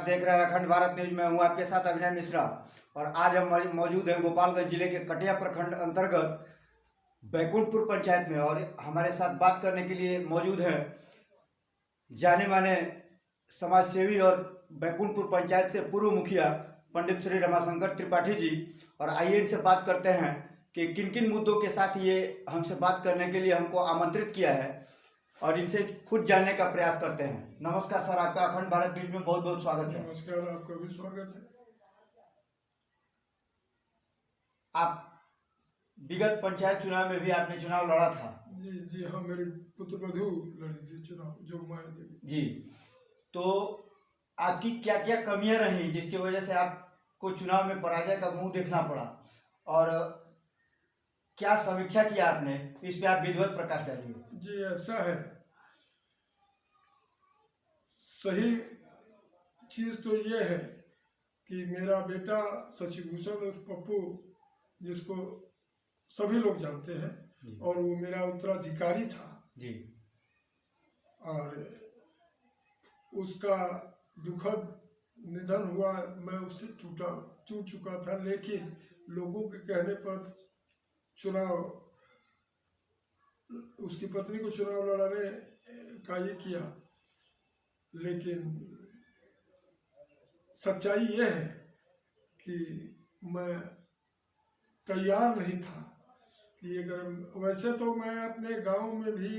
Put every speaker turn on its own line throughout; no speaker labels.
देख रहे हैं अखंड भारत न्यूज में। हूँ आपके साथ अभिनय मिश्रा और आज हम मौजूद हैं गोपालगंज जिले के कटिया प्रखंड अंतर्गत बैकुंठपुर पंचायत में। और हमारे साथ बात करने के लिए मौजूद हैं जाने माने समाज सेवी और बैकुंठपुर पंचायत से पूर्व मुखिया पंडित श्री रमाशंकर त्रिपाठी जी। और आइए इनसे बात करते हैं कि किन किन मुद्दों के साथ ये हमसे बात करने के लिए हमको आमंत्रित किया है और इनसे खुद जानने का प्रयास करते हैं। नमस्कार सर, आपका अखंड भारत न्यूज में बहुत बहुत स्वागत है।
नमस्कार, आपका भी स्वागत है।
आप विगत पंचायत चुनाव में भी आपने चुनाव लड़ा था।
जी हाँ, मेरी पुत्रवधू लड़ी थी चुनाव, जोगमाया देवी
जी, तो आपकी क्या क्या कमियां रही जिसकी वजह से आपको चुनाव में पराजय का मुंह देखना पड़ा, और क्या समीक्षा किया आपने, इस पे आप विधिवत प्रकाश डालिए।
जी, ऐसा है, सही चीज तो ये है कि मेरा बेटा शशिभूषण और पप्पू, जिसको सभी लोग जानते हैं, और वो मेरा उत्तराधिकारी था
जी, और
उसका दुखद निधन हुआ। मैं उससे टूट चुका था, लेकिन लोगों के कहने पर चुनाव, उसकी पत्नी को चुनाव लड़ाने का ये किया। लेकिन सच्चाई ये है कि मैं तैयार नहीं था कि अगर, वैसे तो मैं अपने गांव में भी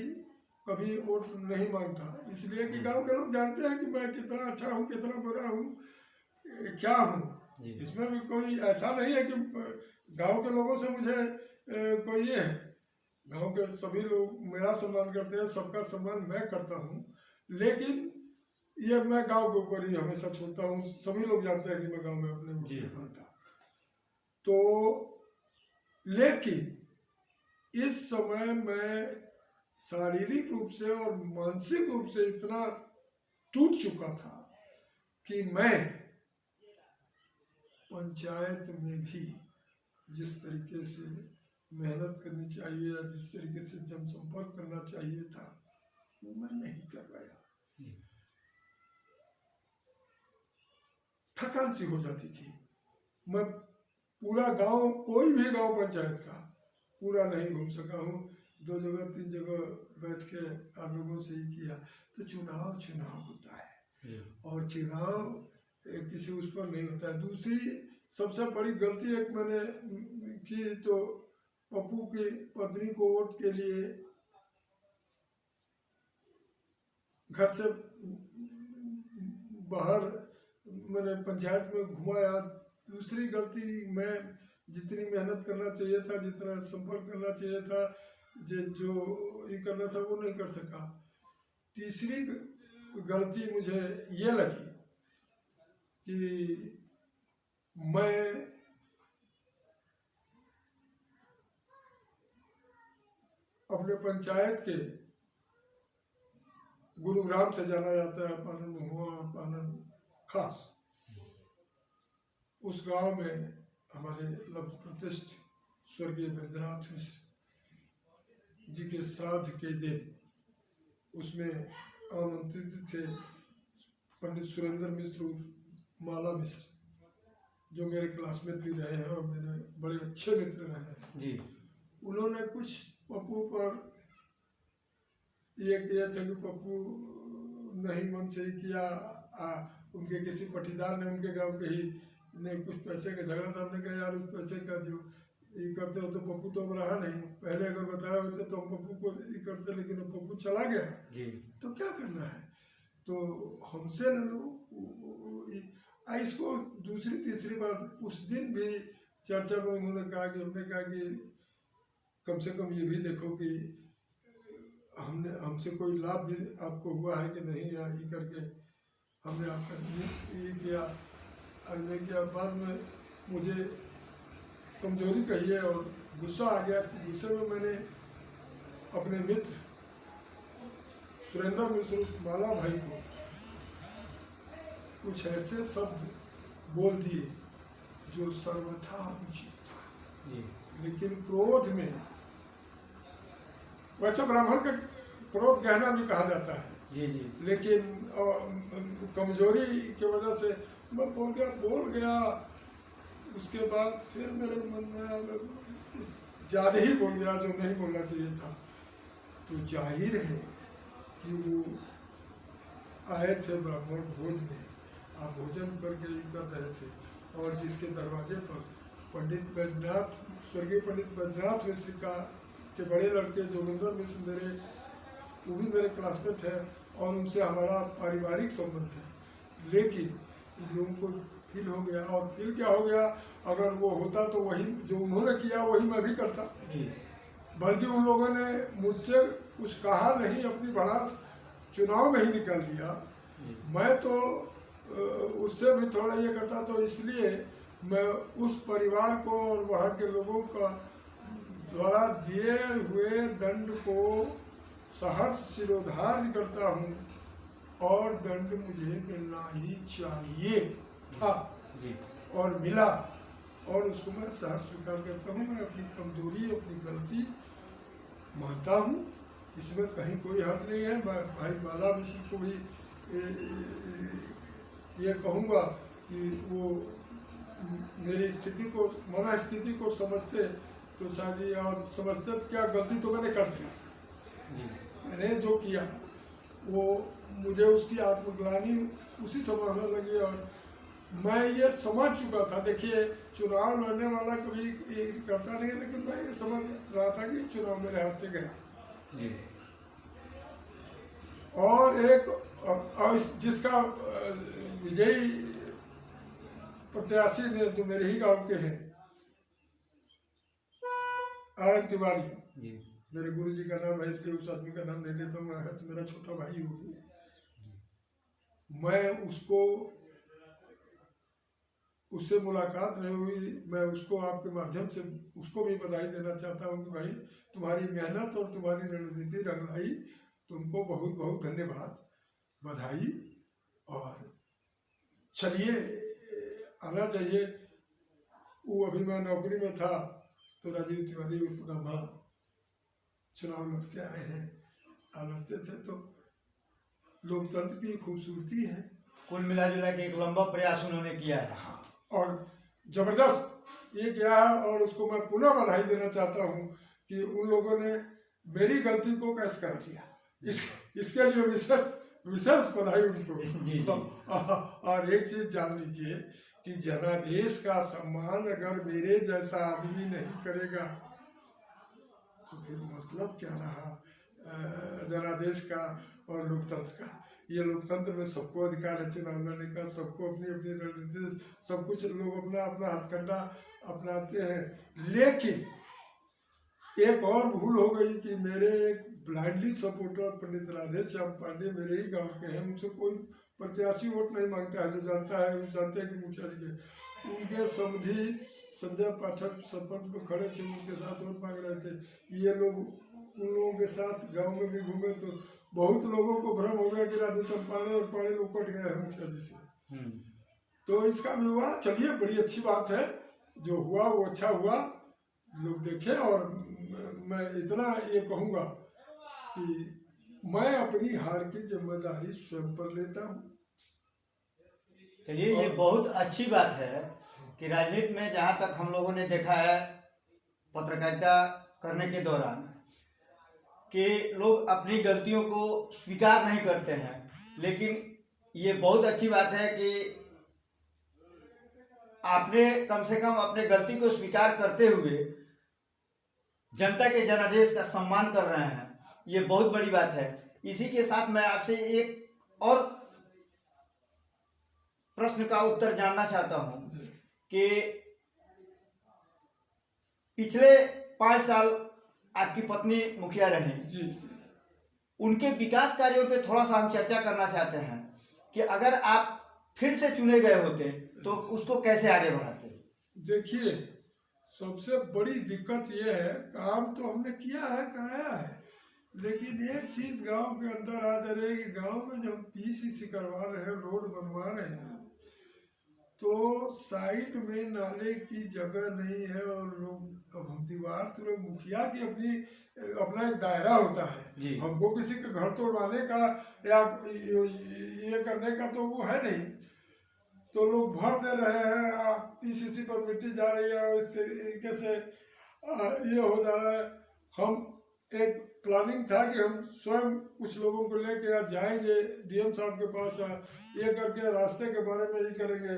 कभी वोट नहीं मांगता, इसलिए कि गांव के लोग जानते हैं कि मैं कितना अच्छा हूँ, कितना बुरा हूँ, क्या हूँ। इसमें भी कोई ऐसा नहीं है कि गांव के लोगों से मुझे कोई ये है। गांव के सभी लोग मेरा सम्मान करते हैं, सबका सम्मान मैं करता हूँ, लेकिन ये मैं गांव के ऊपर ही हमेशा छोड़ता हूँ। सभी लोग जानते हैं कि मैं गांव में अपने नहीं मानता। तो लेकिन इस समय मैं शारीरिक रूप से और मानसिक रूप से इतना टूट चुका था कि मैं पंचायत में भी जिस तरीके से मेहनत करनी चाहिए या जिस तरीके से जनसंपर्क करना चाहिए था, वो मैं नहीं कर पाया। थकान सी हो जाती थी। मैं पूरा गांव, कोई भी गांव पंचायत का पूरा नहीं घूम सका हूँ। 2 जगह 3 जगह बैठ के आप लोगों से ही किया। तो चुनाव होता है, और चुनाव किसी उस पर नहीं होता है। दूसरी सबसे बड़ी गलती एक मैंने की, तो पप्पू की पत्नी को वोट के लिए घर से बाहर मैंने पंचायत में घुमाया। दूसरी गलती, मैं जितनी मेहनत करना चाहिए था, जितना संपर्क करना चाहिए था, जो ये करना था, वो नहीं कर सका। तीसरी गलती मुझे ये लगी कि मैं अपने पंचायत के, गुरुग्राम से जाना जाता है पानन महुआ, पानन खास, उस गांव में हमारे लब्ध प्रतिष्ठ स्वर्गीय वैद्यनाथ मिश्र जी के श्राद्ध के दिन उसमें आमंत्रित थे पंडित सुरेंद्र मिश्र, माला मिश्र, जो मेरे क्लासमेट भी रहे हैं और मेरे बड़े अच्छे मित्र रहे हैं जी। उन्होंने कुछ पप्पू पर ये किया था कि पप्पू नहीं मन से ही किया। उनके किसी पटीदार ने, उनके गांव के ही ने, कुछ पैसे का झगड़ा था। हमने कहा यार, उस पैसे का जो ये करते हो तो पप्पू तो अब रहा नहीं, पहले अगर बताया होते तो हम पप्पू को ये करते, लेकिन अब पप्पू चला गया जी, तो क्या करना है, तो हमसे न लो। इसको दूसरी तीसरी बात, उस दिन भी चर्चा में उन्होंने कहा कि, हमने कहा कि कम से कम ये भी देखो कि हमसे कोई लाभ भी आपको हुआ है कि नहीं, या ये करके हमने आपका ये किया नहीं किया। बाद में मुझे कमजोरी कही है और गुस्सा आ गया। गुस्से में मैंने अपने मित्र सुरेंद्र मिश्र, माला भाई को कुछ ऐसे शब्द बोल दिए जो सर्वथा अनुचित था, लेकिन क्रोध में, वैसे ब्राह्मण का क्रोध गहना भी कहा जाता है,
जी जी
लेकिन कमजोरी की वजह से मैं बोल गया। उसके बाद फिर मेरे मन में कुछ ज़्यादा ही बोल गया जो नहीं बोलना चाहिए था। तो जाहिर है कि वो आए थे ब्राह्मण भोज में, आप भोजन करके ही कर रहे थे, और जिसके दरवाजे पर पंडित बैद्यनाथ, स्वर्गीय पंडित बैद्यनाथ मिश्र का के बड़े लड़के जोगिंदर मिश्र मेरे, वो भी मेरे क्लासमेट हैं और उनसे हमारा पारिवारिक संबंध है। लेकिन इन लोगों को फील हो गया, और फील क्या हो गया, अगर वो होता तो वही जो उन्होंने किया वही मैं भी करता। बल्कि उन लोगों ने मुझसे कुछ कहा नहीं, अपनी भड़ास चुनाव में ही निकाल दिया। मैं तो उससे भी थोड़ा ये करता, तो इसलिए मैं उस परिवार को और वहाँ के लोगों का द्वारा दिए हुए दंड को सहर्ष शिरोधार्य करता हूँ, और दंड मुझे मिलना ही चाहिए था
जी।
और मिला, और उसको मैं सहर्ष स्वीकार करता हूँ। मैं अपनी कमजोरी, अपनी गलती मानता हूँ, इसमें कहीं कोई हर्ज नहीं है। मैं भाई बाला मिश्र को भी ये कहूँगा कि वो मेरी स्थिति को, मना स्थिति को समझते तो शायद ये, और समझते तो क्या, गलती तो मैंने कर दिया था। मैंने जो किया वो मुझे उसकी आत्मग्लानि उसी समय होने लगी, और मैं ये समझ चुका था। देखिए, चुनाव लड़ने वाला कभी ये करता नहीं है, लेकिन मैं ये समझ रहा था कि चुनाव मेरे हाथ से गया। और एक जिसका विजयी प्रत्याशी ने, जो मेरे ही गांव के हैं, आनंद तिवारी, मेरे गुरुजी का नाम है, इसलिए उस आदमी का नाम नहीं लेता हूँ, है तो मेरा छोटा भाई हो गया। मैं उससे मुलाकात नहीं हुई। मैं उसको आपके माध्यम से उसको भी बधाई देना चाहता हूँ कि भाई, तुम्हारी मेहनत और तुम्हारी रणनीति रंगाई, तुमको बहुत बहुत धन्यवाद, बधाई। और चलिए, आना चाहिए। वो अभी मैं नौकरी में था तो राजीव तिवारी उस ब्रह्मा चुनाव लड़ते आए हैं, लड़ते थे। तो लोकतंत्र की खूबसूरती है।
कुल मिला जुला के एक लंबा प्रयास उन्होंने किया है।
हाँ, और जबरदस्त ये किया है, और उसको मैं पुनः बधाई देना चाहता हूँ कि उन लोगों ने मेरी गलती को कैसे कर दिया, इसके लिए विशेष बधाई उनको।
जी।
और एक चीज जान लीजिए कि जनादेश का सम्मान अगर मेरे जैसा आदमी नहीं करेगा तो फिर मतलब क्या रहा जनादेश का और लोकतंत्र का। ये लोकतंत्र में सबको अधिकार है चुनाव लड़ने का, सबको अपनी अपनी रणनीति, सब कुछ लोग अपना अपना हथकंडा अपनाते हैं। लेकिन एक और भूल हो गई कि मेरे एक ब्लाइंडली सपोर्टर पंडित राधेश्याम पांडे मेरे ही गांव के हैं, उनसे कोई प्रत्याशी वोट नहीं मांगता है। जो जानता है वो जानते हैं कि मुखिया जी के, उनके समधी संजय पाठक सरपंच को खड़े थे, उनके साथ वोट मांग रहे थे। ये लोग उन लोगों के साथ गांव में भी घूमे तो बहुत लोगों को भ्रम हो गया कि राधेश्याम पांडे और पांडे लोग कट गए हैं मुखिया जी से। तो इसका भी हुआ। चलिए, बड़ी अच्छी बात है, जो हुआ वो अच्छा हुआ, लोग देखें। और मैं इतना ये कहूँगा कि मैं अपनी हार की जिम्मेदारी स्वयं पर लेता हूँ।
चलिए, ये बहुत अच्छी बात है कि राजनीति में जहाँ तक हम लोगों ने देखा है पत्रकारिता करने के दौरान कि लोग अपनी गलतियों को स्वीकार नहीं करते हैं, लेकिन ये बहुत अच्छी बात है कि आपने कम से कम अपने गलती को स्वीकार करते हुए जनता के जनादेश का सम्मान कर रहे हैं। ये बहुत बड़ी बात है। इसी के साथ मैं आपसे एक और प्रश्न का उत्तर जानना चाहता हूं कि पिछले 5 साल आपकी पत्नी मुखिया रही।
जी।
उनके विकास कार्यों पे थोड़ा सा हम चर्चा करना चाहते हैं कि अगर आप फिर से चुने गए होते तो उसको कैसे आगे बढ़ाते।
देखिए, सबसे बड़ी दिक्कत ये है, काम तो हमने किया है, कराया है, लेकिन एक चीज गांव के अंदर आ जा रही है कि गांव में जब पीसीसी करवा रहे हैं, रोड बनवा रहे हैं, तो साइड में नाले की जगह नहीं है। और लोग, अब हम दीवार तो लोग मुखिया की अपनी अपना एक दायरा होता
जी।
है। हमको किसी के घर तोड़वाने का या ये करने का तो वो है नहीं। तो लोग भर दे रहे हैं, पीसीसी पर मिट्टी जा रही है, इस तरीके से ये हो जा रहा है। हम एक प्लानिंग था कि हम स्वयं कुछ लोगों को लेके आज जाएंगे डीएम साहब के पास, ये करके रास्ते के बारे में ये करेंगे।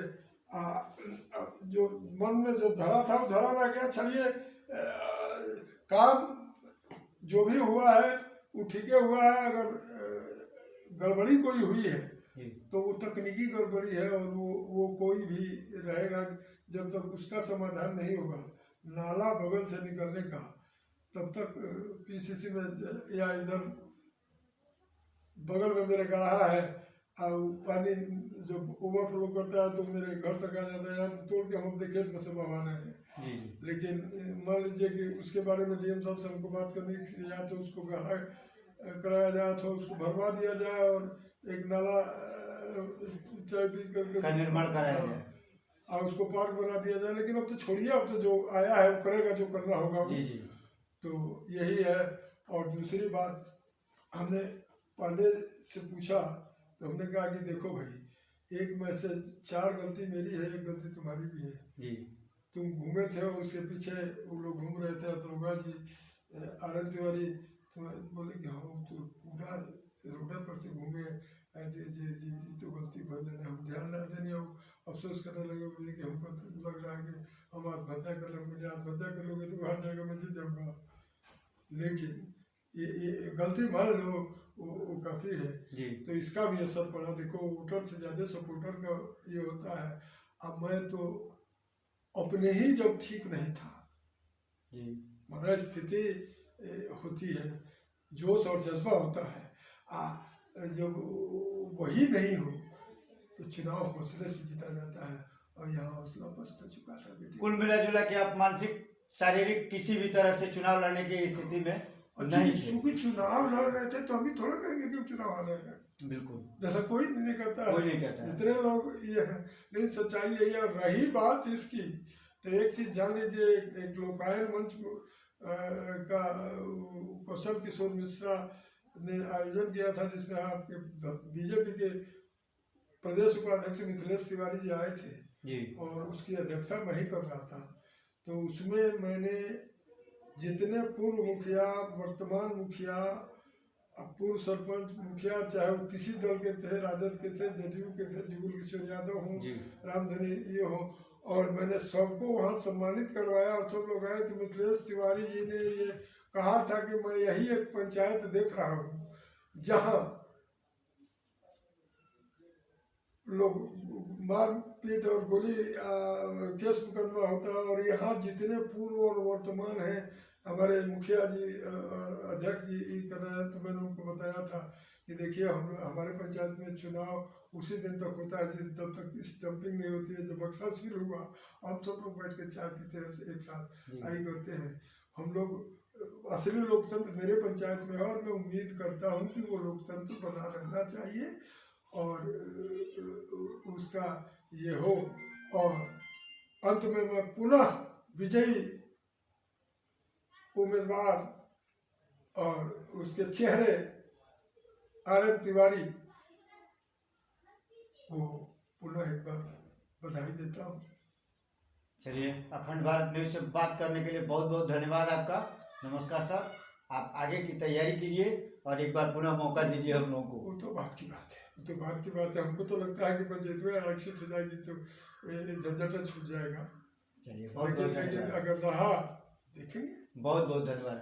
जो मन में जो धरा था वो धरा रह गया। चलिए, काम जो भी हुआ है वो ठीक हुआ है। अगर गड़बड़ी कोई हुई है तो वो तकनीकी गड़बड़ी है, और वो कोई भी रहेगा जब तक उसका समाधान नहीं होगा नाला बगल से निकलने का, तब तक पीसीसी में या इधर बगल में मेरे गढ़ा है, और पानी जब ओवरफ्लो करता है तो मेरे घर तक आ जाता है। यहाँ तो तोड़ के हम अपने खेत में से बहा रहे हैं। लेकिन मान लीजिए कि उसके बारे में डीएम साहब से हमको बात करनी या तो उसको गढ़ा कराया जाए, तो उसको भरवा दिया जाए और एक नाला
का निर्माण कराया जाए
और उसको पार्क बना दिया जाए। लेकिन अब तो छोड़िए, अब तो जो आया है वो करेगा, जो करना होगा। तो यही है। और दूसरी बात, हमने पांडे से पूछा तो हमने कहा कि देखो भाई, एक में से 4 गलती मेरी है, 1 गलती तुम्हारी भी है
जी।
तुम घूमे थे और उसके पीछे वो लोग घूम रहे थे, दरोगा जी, आर एन तिवारी, बोले कि हाँ तो पूरा रोड पर से घूमे ऐसे जी जी तो गलती भले हम ध्यान ना देने, अफसोस करने लगे मुझे कि हमको तो लग रहा है कि हम आत्महत्या कर लेंगे, मुझे आत्महत्या कर लोगे तो हर जगह में जीत जाऊँगा। लेकिन ये गलती मान लो वो काफ़ी है
जी।
तो इसका भी असर पड़ा। देखो, वोटर से ज़्यादा सपोर्टर का ये होता है। अब मैं तो अपने ही जब ठीक नहीं था
जी,
मना स्थिति होती है, जोश और जज्बा होता है, जब वही नहीं हो तो चुनाव हौसले से जीता जाता है, और यहाँ हौसला पस्त चुका था।
कुल मिला जुला के आप मानसिक शारीरिक किसी भी तरह से चुनाव लड़ने की स्थिति में नहीं थे।
क्योंकि चुनाव लड़ रहे थे तो हम भी थोड़ा कहेंगे कि चुनाव आ रहे हैं।
बिल्कुल,
जैसा कोई नहीं कहता,
कोई नहीं कहता है।
जितने लोग ये है, नहीं सच्चाई यही है। रही बात इसकी, तो एक चीज जान लीजिए, एक लोकायन मंच का कौशल किशोर मिश्रा ने आयोजन किया था, जिसमें आपके बीजेपी के प्रदेश उपाध्यक्ष मिथिलेश तिवारी जी आए थे
जी। और
उसकी अध्यक्षता मैं ही कर रहा था। तो उसमें मैंने जितने पूर्व मुखिया, वर्तमान मुखिया, पूर्व सरपंच, मुखिया, चाहे वो किसी दल के थे, राजद के थे, जदयू के थे, जुगल किशोर यादव हों, रामधनी ये हो, और मैंने सबको वहाँ सम्मानित करवाया और सब लोग आए। तो मिथिलेश तिवारी जी ने ये कहा था कि मैं यही एक पंचायत देख रहा हूँ जहाँ लोग मारपीट और गोली केस मुकदमा होता है, और यहाँ जितने पूर्व और वर्तमान हैं हमारे मुखिया जी, अध्यक्ष जी कर रहे हैं। तो मैंने उनको बताया था कि देखिए, हम हमारे पंचायत में चुनाव उसी दिन तक होता है जिस जब तक स्टम्पिंग नहीं होती है। जब बक्सा शुरू हुआ, हम सब लोग बैठ के चाय पीते हैं, एक साथ आई करते हैं। हम लोग असली लोकतंत्र मेरे पंचायत में है, और मैं उम्मीद करता हूँ कि वो लोकतंत्र बना रहना चाहिए और उसका ये हो। और अंत में मैं पुनः विजयी उम्मीदवार और उसके चेहरे आर एन तिवारी को पुनः एक बार बधाई देता हूँ।
चलिए, अखंड भारत न्यूज से बात करने के लिए बहुत बहुत धन्यवाद आपका। नमस्कार सर, आप आगे की तैयारी कीजिए और एक बार पुनः मौका दीजिए हम लोगों को।
वो तो बात की बात है, वो तो बात की बात है। हमको तो लगता है कि पंचायत में आरक्षित हो जाएगी तो झंझट छूट जाएगा।
चलिए, बहुत बहुत
लेकिन अगर रहा देखेंगे।
बहुत बहुत धन्यवाद।